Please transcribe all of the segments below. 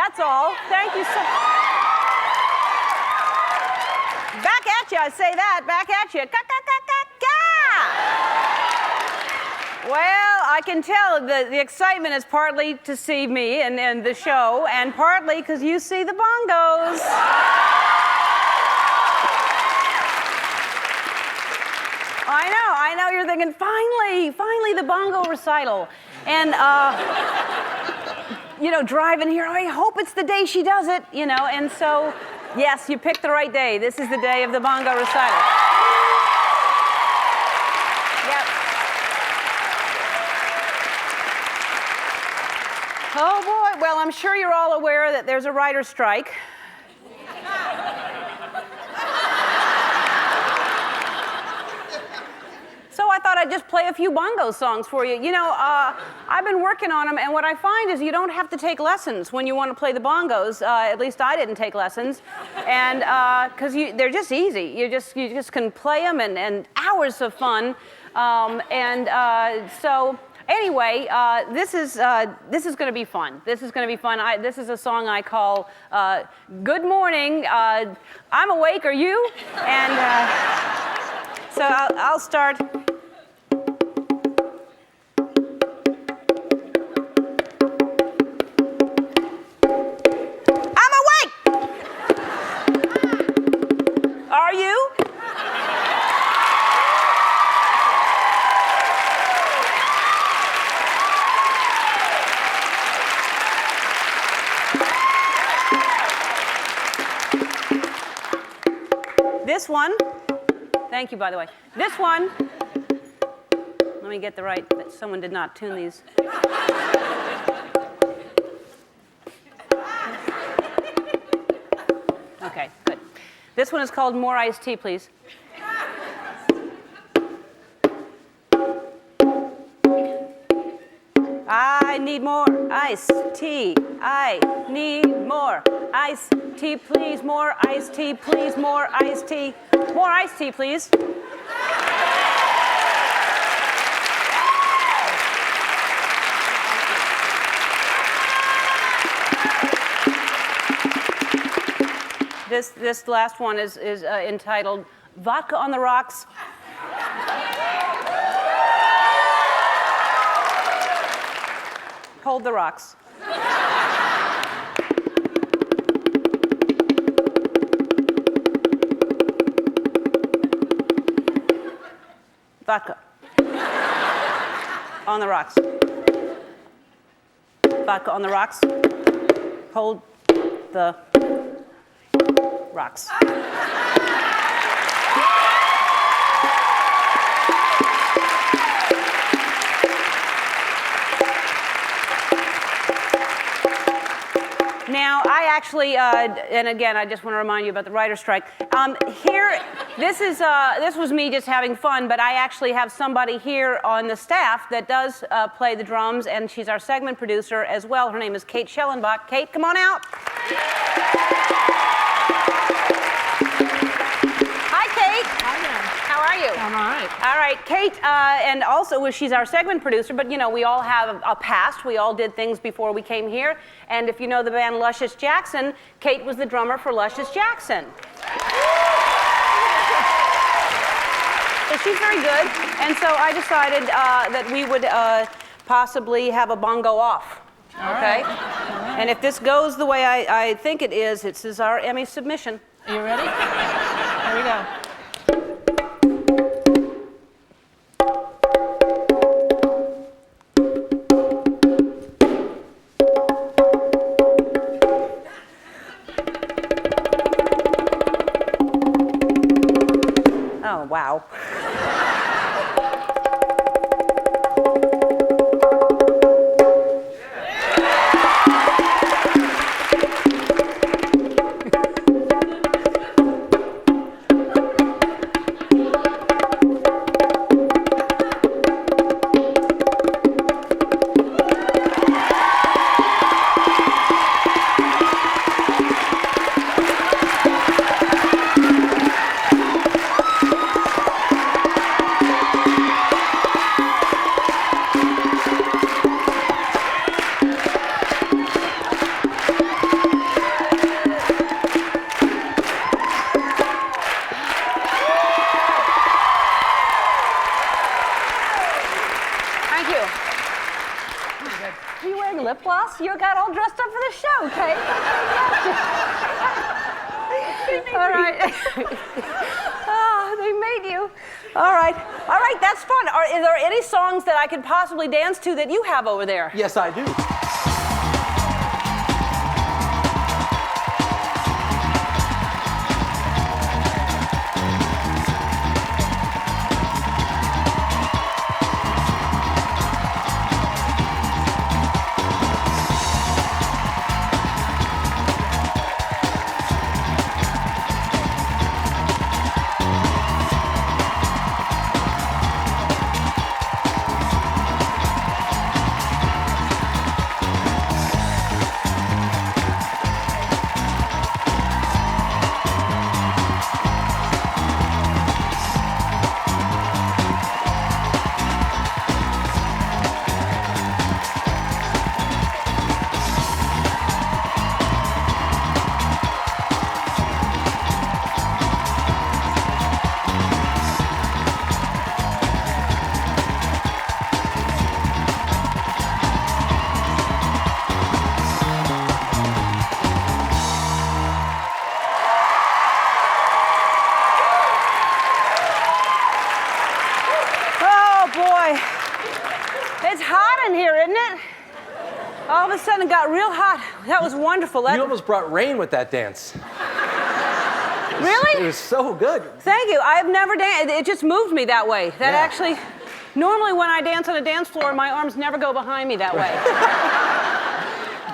That's all. Thank you so much. Back at you, I say that. Back at you. Well, I can tell the excitement is partly to see me and the show, and partly because you see the bongos. I know, you're thinking, finally the bongo recital. And, driving here, I hope it's the day she does it, and so, yes, you picked the right day. This is the day of the bongo recital. Yep. Oh, boy. Well, I'm sure you're all aware that there's a writer's strike. So I thought I'd just play a few bongo songs for you. I've been working on them, and what I find is you don't have to take lessons when you want to play the bongos. At least I didn't take lessons, and because they're just easy. You just can play them, and hours of fun. So anyway, this is going to be fun. This is going to be fun. This is a song I call "Good Morning." I'm awake. Are you? And so I'll start. Are you? This one, thank you, by the way. This one, let me get the right, someone did not tune these. Okay, good. This one is called More Iced Tea, Please. I need more iced tea. I need more iced tea, please. More iced tea, please. More iced tea. More iced tea, please. This last one is entitled Vodka on the Rocks. Hold the rocks. Vodka. On the rocks. Vodka on the rocks. Hold the rocks. Now, I actually, and again, I just want to remind you about the writer's strike. This was me just having fun, but I actually have somebody here on the staff that does play the drums, and she's our segment producer as well. Her name is Kate Schellenbach. Kate, come on out. Hi, Kate. Hi there. How are you? I'm all right. All right, Kate, and also she's our segment producer, but we all have a past. We all did things before we came here. And if you know the band Luscious Jackson, Kate was the drummer for Luscious Jackson. So she's very good. And so I decided that we would possibly have a bongo off. Okay? Right. And if this goes the way I think it is, this is our Emmy submission. Are you ready? Here we go. Oh, wow. Are you wearing lip gloss? You got all dressed up for the show, Kate. All right. Oh, they made you. All right. All right, that's fun. Is there any songs that I could possibly dance to that you have over there? Yes, I do. It's hot in here, isn't it? All of a sudden it got real hot. That was wonderful. You almost brought rain with that dance. Really? It was so good. Thank you. I've never danced. It just moved me that way. That actually, normally when I dance on a dance floor, my arms never go behind me that way.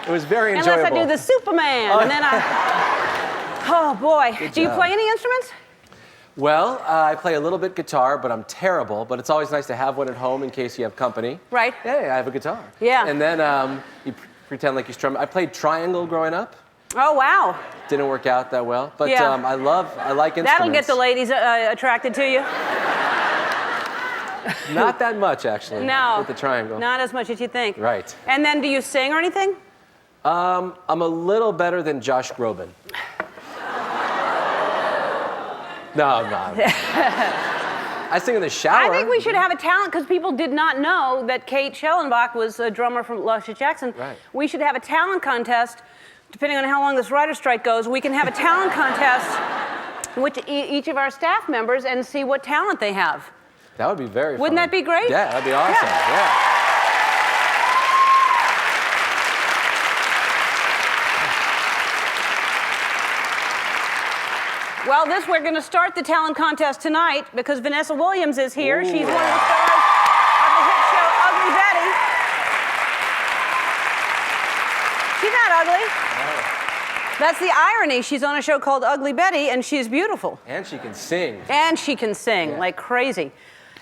It was very enjoyable. Unless I do the Superman, and then oh boy. Good Do you job. play any instruments? Well, I play a little bit guitar, but I'm terrible. But it's always nice to have one at home in case you have company. Right. Hey, I have a guitar. Yeah. And then you pretend like you strum. I played triangle growing up. Oh, wow. Didn't work out that well. But Yeah. I like instruments. That'll get the ladies attracted to you. Not that much, actually. No. With the triangle. Not as much as you think. Right. And then do you sing or anything? I'm a little better than Josh Groban. No. I sing in the shower. I think we should have a talent, because people did not know that Kate Schellenbach was a drummer from Luscious Jackson. Right. We should have a talent contest. Depending on how long this writer's strike goes, we can have a talent contest with each of our staff members and see what talent they have. That would be very fun. Wouldn't that be great? Yeah, that'd be awesome. Yeah. Well, we're going to start the talent contest tonight because Vanessa Williams is here. Ooh. She's one of the stars of the hit show Ugly Betty. She's not ugly. No. That's the irony. She's on a show called Ugly Betty, and she's beautiful. And she can sing. And she can sing like crazy.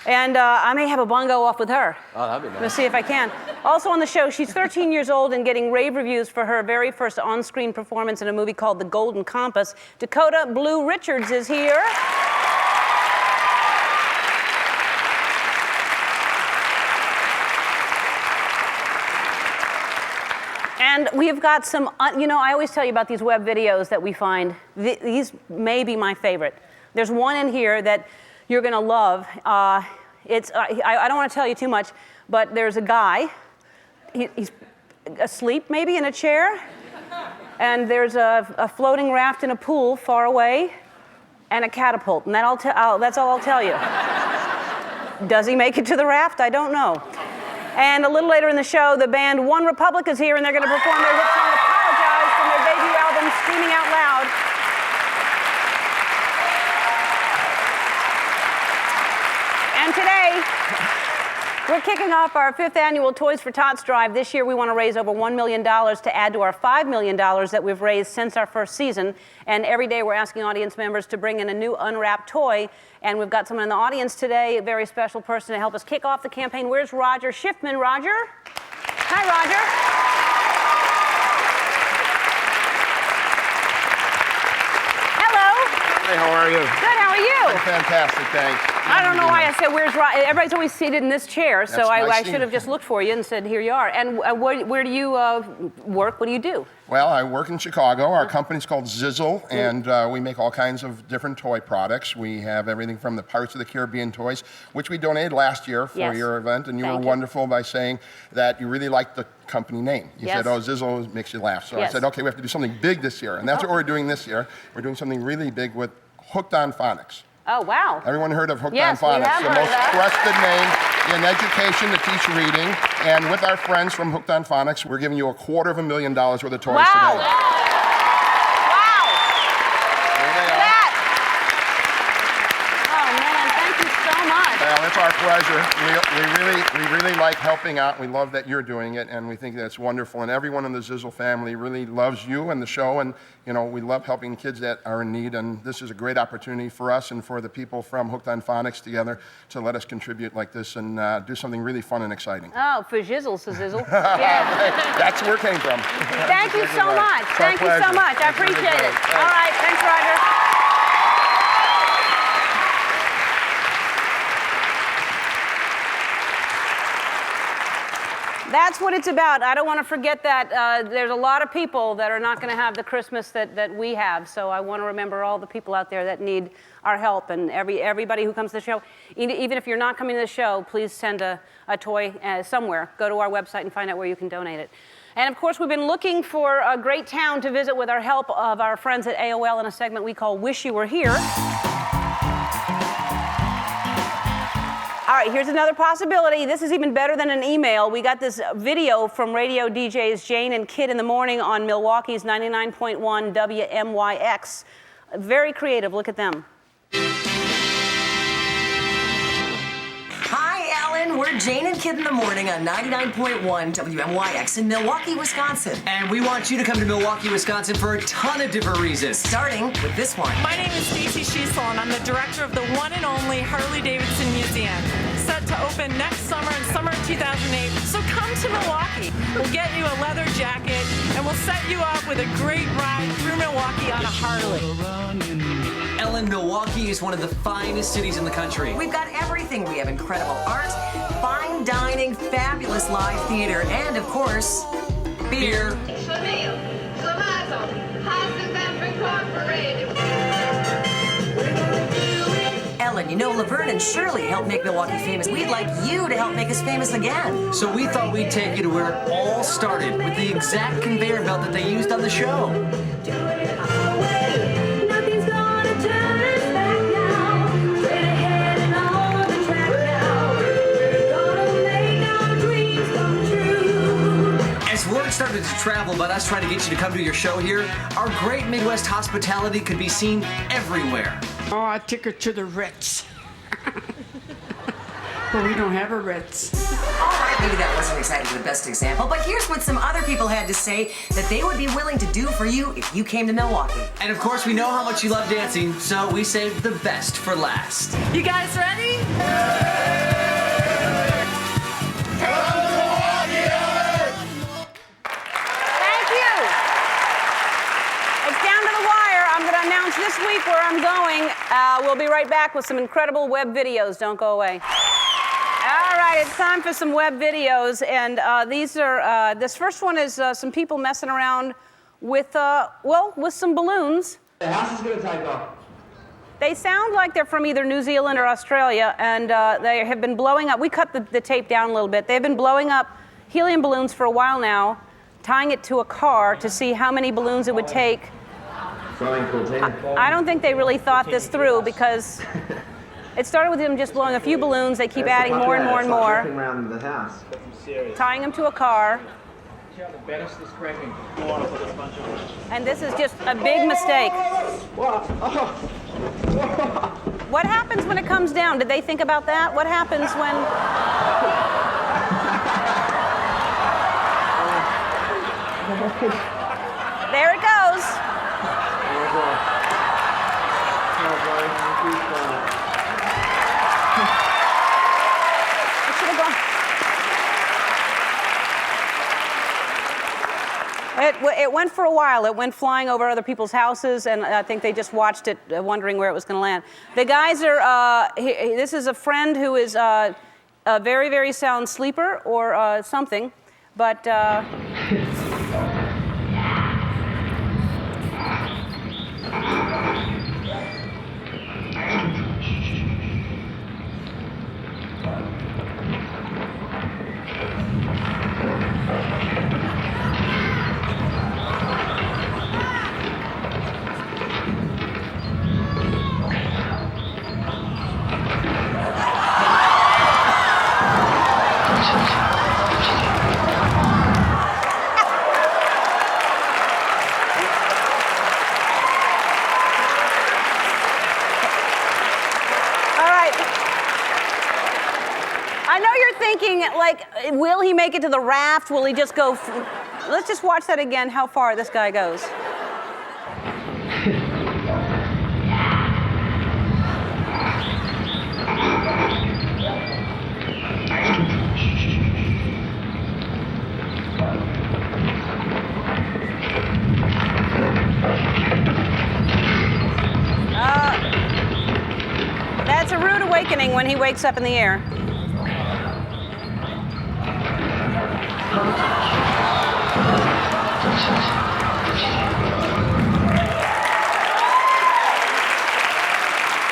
And I may have a bongo off with her. Oh, that'd be nice. Let's see if I can. Also on the show, she's 13 years old and getting rave reviews for her very first on-screen performance in a movie called The Golden Compass. Dakota Blue Richards is here. And we've got some, I always tell you about these web videos that we find. These may be my favorite. There's one in here that you're going to love. I don't want to tell you too much, but there's a guy. He's asleep maybe in a chair. And there's a floating raft in a pool far away and a catapult. And that's all I'll tell you. Does he make it to the raft? I don't know. And a little later in the show, the band One Republic is here, and they're going to perform their hit song Apologize from their debut album, Screaming Out Loud. And today, we're kicking off our 5th annual Toys for Tots drive. This year, we want to raise over $1 million to add to our $5 million that we've raised since our first season. And every day, we're asking audience members to bring in a new unwrapped toy. And we've got someone in the audience today, a very special person to help us kick off the campaign. Where's Roger Schiffman? Roger? Hi, Roger. Hello. Hey, how are you? Good, how are you? Fantastic, thanks. I don't know why I said, where's Roger? Everybody's always seated in this chair, so That's my I seat. should have just looked for you and said, here you are. And where do you work? What do you do? Well, I work in Chicago. Our company's called Zizzle, and we make all kinds of different toy products. We have everything from the Pirates of the Caribbean toys, which we donated last year for Yes. your event, and you Thank were you. wonderful by saying that you really liked the company name. You Yes. said, oh, Zizzle makes you laugh. So Yes. I said, okay, we have to do something big this year, and that's what we're doing this year. We're doing something really big with Hooked on Phonics. Oh, wow. Everyone heard of Hooked Yes, we on Phonics, have the heard of most that. trusted name in education to teach reading. And with our friends from Hooked on Phonics, we're giving you $250,000 worth of toys Wow. today. Wow. There they are. That. Oh, man, thank you so much. Well, it's our pleasure. We really like helping out. We love that you're doing it, and we think that's wonderful. And everyone in the Zizzle family really loves you and the show, and we love helping kids that are in need. And this is a great opportunity for us and for the people from Hooked on Phonics together to let us contribute like this and do something really fun and exciting. Oh, for Zizzle, Zizzle. Yeah. That's where it came from. Thank you so much. It's our Thank you so pleasure. much. I It's really appreciate great. it. All right. Thanks, Roger. That's what it's about. I don't want to forget that there's a lot of people that are not going to have the Christmas that we have. So I want to remember all the people out there that need our help, and everybody who comes to the show. Even if you're not coming to the show, please send a toy somewhere. Go to our website and find out where you can donate it. And of course, we've been looking for a great town to visit with our help of our friends at AOL in a segment we call Wish You Were Here. All right, here's another possibility. This is even better than an email. We got this video from radio DJs Jane and Kid in the morning on Milwaukee's 99.1 WMYX. Very creative. Look at them. Hi, Ellen. We're Jane and Kid in the morning on 99.1 WMYX in Milwaukee, Wisconsin. And we want you to come to Milwaukee, Wisconsin for a ton of different reasons. Starting with this one. My name is Stacy Schiesel, and I'm the director of the one and only Harley-Davidson Museum, set to open next summer in summer of 2008. So come to Milwaukee. We'll get you a leather jacket, and we'll set you up with a great ride through Milwaukee on a Harley. Ellen, Milwaukee is one of the finest cities in the country. We've got everything. We have incredible art, fine dining, fabulous live theater, and of course, beer. Schlemiel, Schlemazel, Hasendampf Incorporated. Ellen, you know Laverne and Shirley helped make Milwaukee famous. We'd like you to help make us famous again. So we thought we'd take you to where it all started with the exact conveyor belt that they used on the show. Nothing's gonna turn us back now. Straight ahead and on the track now. Gonna make our dreams come true. As word started to travel about us trying to get you to come to your show here, our great Midwest hospitality could be seen everywhere. Oh, I took her to the Ritz. But we don't have a Ritz. All right, maybe that wasn't exactly the best example, but here's what some other people had to say that they would be willing to do for you if you came to Milwaukee. And of course, we know how much you love dancing, so we saved the best for last. You guys ready? Thank you. It's down to the wire. I'm going to announce this week where I'm going. We'll be right back with some incredible web videos. Don't go away. All right, it's time for some web videos, and these are. This first one is some people messing around with, with some balloons. The house is going to take off. They sound like they're from either New Zealand or Australia, and they have been blowing up. We cut the tape down a little bit. They've been blowing up helium balloons for a while now, tying it to a car to see how many balloons it would take. I don't think they really thought this through, because it started with them just blowing a few balloons. They keep adding more and more and more, Around the house. tying them to a car. The baddest is cracking. And this is just a big mistake. What happens when it comes down? Did they think about that? What happens when... There it goes. It should have gone. It went for a while. It went flying over other people's houses, and I think they just watched it, wondering where it was going to land. The guys are. This is a friend who is a very, very sound sleeper or something, but. Thinking, like, will he make it to the raft? Will he just go? Let's just watch that again, how far this guy goes. That's a rude awakening when he wakes up in the air.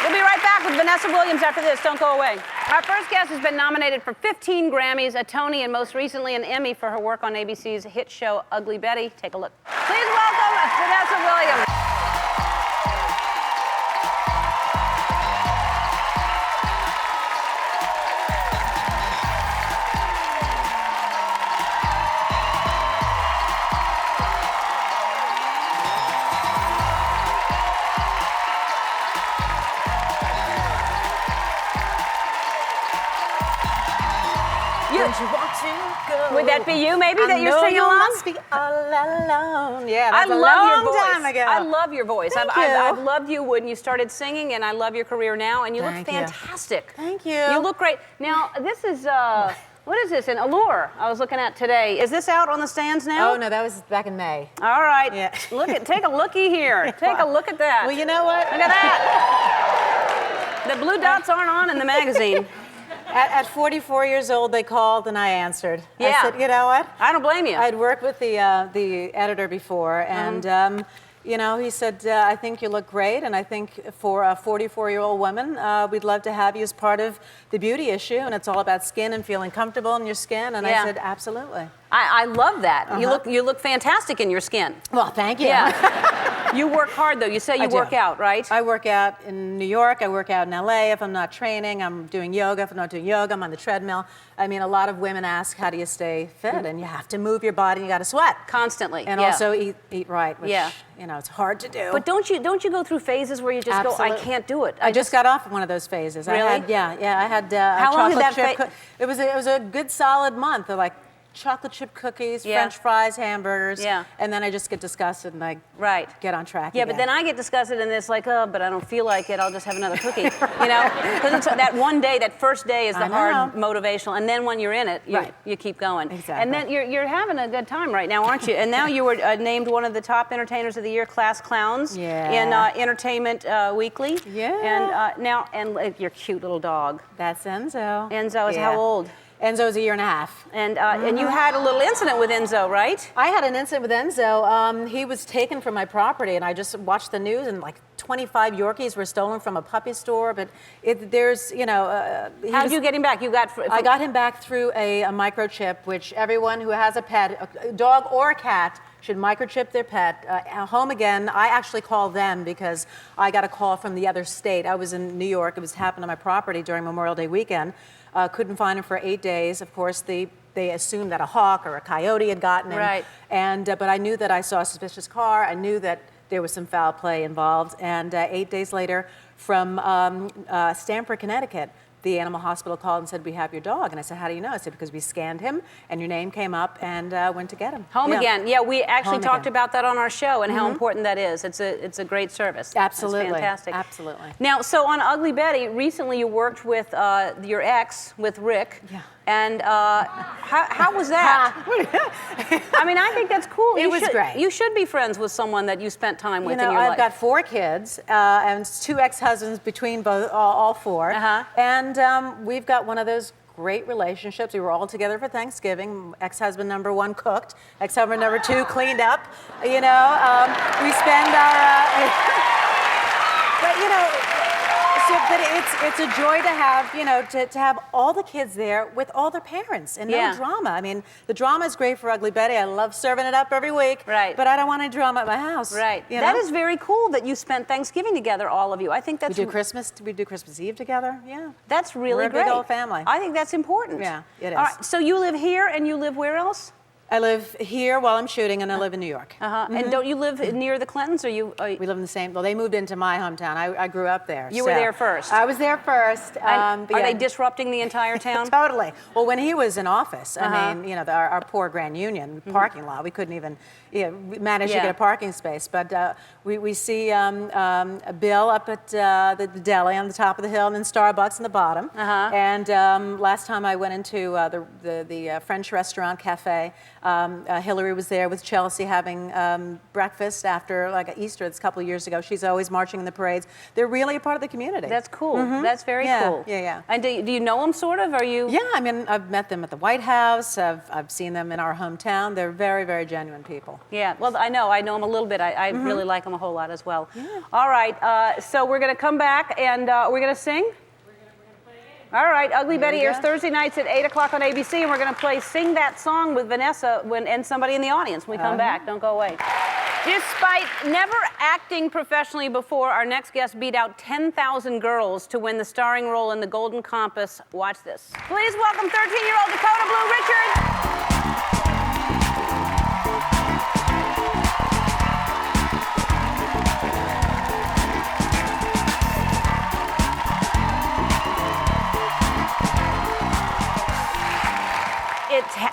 We'll be right back with Vanessa Williams after this. Don't go away. Our first guest has been nominated for 15 Grammys, a Tony, and most recently an Emmy for her work on ABC's hit show Ugly Betty. Take a look. Please welcome Vanessa Williams. Would that be you, maybe, that you're singing along? Must be all alone. Yeah, I that's a love your long voice. time ago. I love your voice. Thank I've you. loved you when you started singing, and I love your career now, and you look Thank you. fantastic. Thank you. You look great. Now, this is, what is this, an Allure I was looking at today. Is this out on the stands now? Oh, no, that was back in May. All right. Yeah. Take a looky here. Take a look at that. Well, you know what? Look at that. The blue dots aren't on in the magazine. At 44 years old, they called and I answered. Yeah. I said, you know what? I don't blame you. I'd worked with the editor before, and you know, he said, I think you look great, and I think for a 44-year-old woman, we'd love to have you as part of the beauty issue, and it's all about skin and feeling comfortable in your skin. And Yeah. I said, absolutely. I love that. You look fantastic in your skin. Well, thank you. Yeah. You work hard, though. You say you I do. work out, right? I work out in New York. I work out in LA. If I'm not training, I'm doing yoga. If I'm not doing yoga, I'm on the treadmill. I mean, a lot of women ask, how do you stay fit? And you have to move your body. You got to sweat Constantly. and yeah. also eat right, which Yeah. you know, it's hard to do. But don't you go through phases where you just go, I Absolutely. can't do it? I just got off one of those phases. Really? I had How long did that It was a good solid month of like chocolate chip cookies, Yeah. French fries, hamburgers, Yeah. and then I just get disgusted and I Right. get on track. Yeah, again. but then I get disgusted and it's like, oh, but I don't feel like it. I'll just have another cookie, you know? Because it's that one day, that first day is the I hard know. motivational, and then when you're in it, Right. you keep going. Exactly. And then you're having a good time right now, aren't you? And now you were named one of the top entertainers of the year, Class Clowns, Yeah. in Entertainment Weekly. Yeah. And your cute little dog. That's Enzo. Enzo is Yeah. how old? Enzo's a year and a half. And you had a little incident with Enzo, right? I had an incident with Enzo. He was taken from my property, and I just watched the news, and like 25 Yorkies were stolen from a puppy store. But there's, you know, How'd you get him back? I got him back through a microchip, which everyone who has a pet, a dog or a cat, should microchip their pet. Home again, I actually called them because I got a call from the other state. I was in New York. It was happened on my property during Memorial Day weekend. Couldn't find him for 8 days. Of course, they assumed that a hawk or a coyote had gotten him. Right. And but I knew that I saw a suspicious car. I knew that there was some foul play involved. And 8 days later, from Stamford, Connecticut, the animal hospital called and said, we have your dog. And I said, how do you know? I said, because we scanned him and your name came up and went to get him. Home Yeah. again. Yeah, we actually Home talked again. about that on our show and how important that is. It's a great service. Absolutely. It's fantastic. Absolutely. Now, so on Ugly Betty, recently you worked with your ex, with Rick. Yeah. And how was that? I mean, I think that's cool. It was great. You should be friends with someone that you spent time with You know, in your life. I've got 4 kids and 2 ex-husbands between both, all 4. And we've got one of those great relationships. We were all together for Thanksgiving. Ex-husband number 1 cooked. Ex-husband number 2 cleaned up. You know, we spend our... but, you know... But it's a joy to have, you know, to have all the kids there with all their parents and no drama. I mean, the drama is great for Ugly Betty. I love serving it up every week. Right. But I don't want any drama at my house. Right. You That know? is very cool that you spent Thanksgiving together, all of you. I think that's... We do Christmas Eve together. Yeah. That's really We're a great. big old family. I think that's important. Yeah, it is. All right, so you live here and you live where else? I live here while I'm shooting, and I live in New York. And don't you live near the Clintons, or you? We live in the same. Well, they moved into my hometown. I grew up there. You were there first. I was there first. And but are yeah. they disrupting the entire town? Totally. Well, when he was in office, I mean, you know, our poor Grand Union parking lot, we couldn't even manage to get a parking space. But we see Bill up at the deli on the top of the hill, and then Starbucks on the bottom. And last time I went into the French restaurant cafe, Hillary was there with Chelsea having breakfast after like Easter. It's a couple of years ago. She's always marching in the parades. They're really a part of the community. That's cool. That's very cool. Yeah. And do you know them, sort of? Are you? Yeah, I mean, I've met them at the White House. I've seen them in our hometown. They're very, very genuine people. Yeah, well, I know them a little bit. I really like them a whole lot as well. All right, so we're going to come back, and we're going to sing? All right, Ugly Betty airs Thursday nights at 8 o'clock on ABC, and we're going to play Sing That Song with Vanessa and somebody in the audience when we come back. Don't go away. Despite never acting professionally before, our next guest beat out 10,000 girls to win the starring role in The Golden Compass. Watch this. Please welcome 13-year-old Dakota Blue Richards.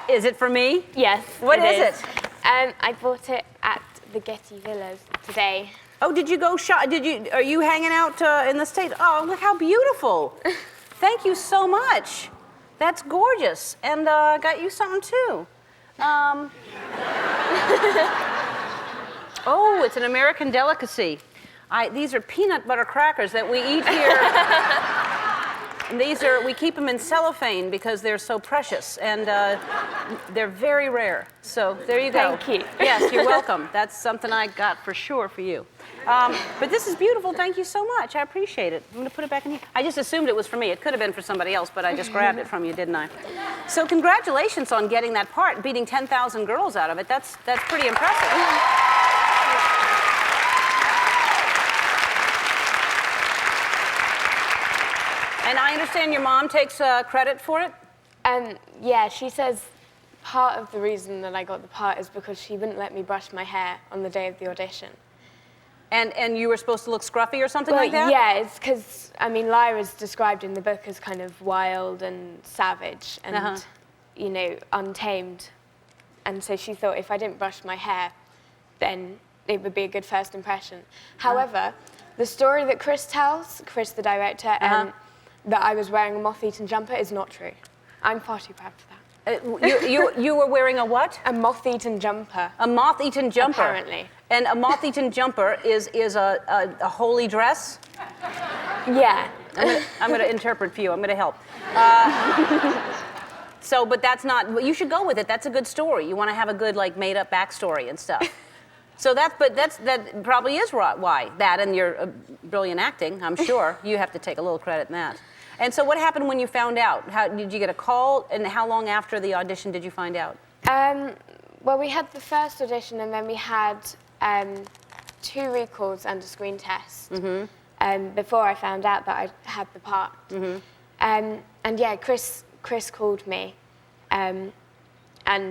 Is it for me? Yes. What is it? I bought it at the Getty Villas today. Oh, did you go shop? Are you hanging out in the States? Oh, look how beautiful. Thank you so much. That's gorgeous. And I got you something too. Oh, it's an American delicacy. These are peanut butter crackers that we eat here. And we keep them in cellophane because they're so precious, and they're very rare. So there you go. Thank you. Yes, you're welcome. That's something I got for sure for you. But this is beautiful. Thank you so much. I appreciate it. I'm going to put it back in here. I just assumed it was for me. It could have been for somebody else, but I just grabbed it from you, didn't I? So congratulations on getting that part, beating 10,000 girls out of it. That's pretty impressive. And I understand your mom takes credit for it? Yeah, she says part of the reason that I got the part is because she wouldn't let me brush my hair on the day of the audition. And you were supposed to look scruffy or something Well, like that? yeah, it's because, I mean, Lyra's described in the book as kind of wild and savage and, you know, untamed. And so she thought if I didn't brush my hair, then it would be a good first impression. However, the story that Chris tells, Chris the director, that I was wearing a moth-eaten jumper is not true. I'm far too proud for that. You were wearing a what? A moth-eaten jumper. A moth-eaten jumper. Apparently. And a moth-eaten jumper is a holy dress? Yeah. I'm going to interpret for you. I'm going to help. So, but that's not. You should go with it. That's a good story. You want to have a good, like, made-up backstory and stuff. So that probably is why. That and your brilliant acting, I'm sure. You have to take a little credit in that. And so what happened when you found out? How, did you get a call? And how long after the audition did you find out? Well, we had the first audition, and then we had 2 recalls and a screen test before I found out that I had the part. And yeah, Chris called me, and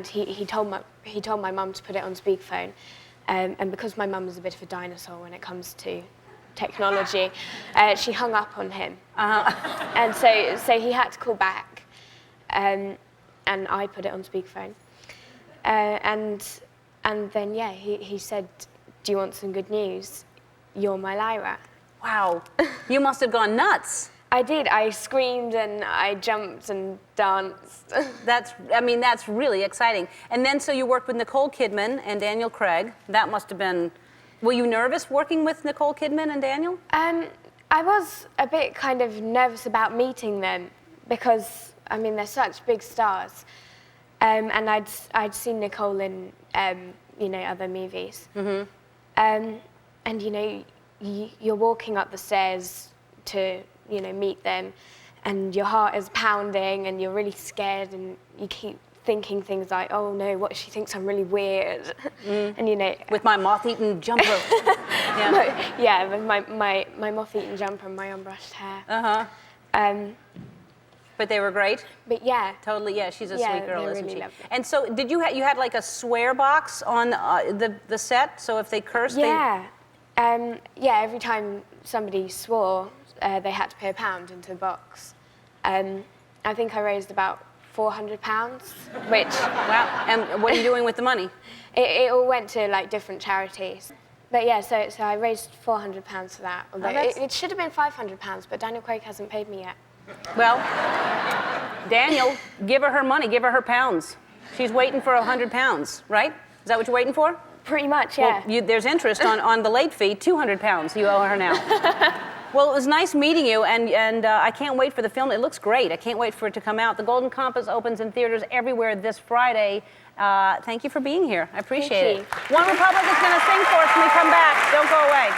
he told my mum to put it on speakerphone. And because my mum is a bit of a dinosaur when it comes to technology, she hung up on him. And so he had to call back, and I put it on speakerphone. And then, yeah, he said, "Do you want some good news? You're my Lyra." Wow. You must have gone nuts. I did. I screamed and I jumped and danced. That's really exciting. And then so you worked with Nicole Kidman and Daniel Craig. That must have been. Were you nervous working with Nicole Kidman and Daniel? I was a bit kind of nervous about meeting them because they're such big stars, and I'd seen Nicole in other movies, and you're walking up the stairs to meet them, and your heart is pounding and you're really scared and you keep thinking things like, oh no, what if she thinks I'm really weird? And with my moth-eaten jumper. with my moth-eaten jumper and my unbrushed hair. But they were great. But yeah, totally. Yeah, she's a sweet girl, isn't really she? lovely. And so, did you you had like a swear box on the set? So if they cursed, every time somebody swore, they had to pay £1 into the box. I think I raised about £400, which... Wow, and what are you doing with the money? It all went to like different charities. But yeah, so I raised £400 for that. Although it should have been £500, but Daniel Craig hasn't paid me yet. Well, Daniel, give her money, give her pounds. She's waiting for £100, right? Is that what you're waiting for? Pretty much, yeah. Well, there's interest on the late fee, £200 you owe her now. Well, it was nice meeting you, and I can't wait for the film. It looks great. I can't wait for it to come out. The Golden Compass opens in theaters everywhere this Friday. Thank you for being here. I appreciate it. One Republic is going to sing for us when we come back. Don't go away.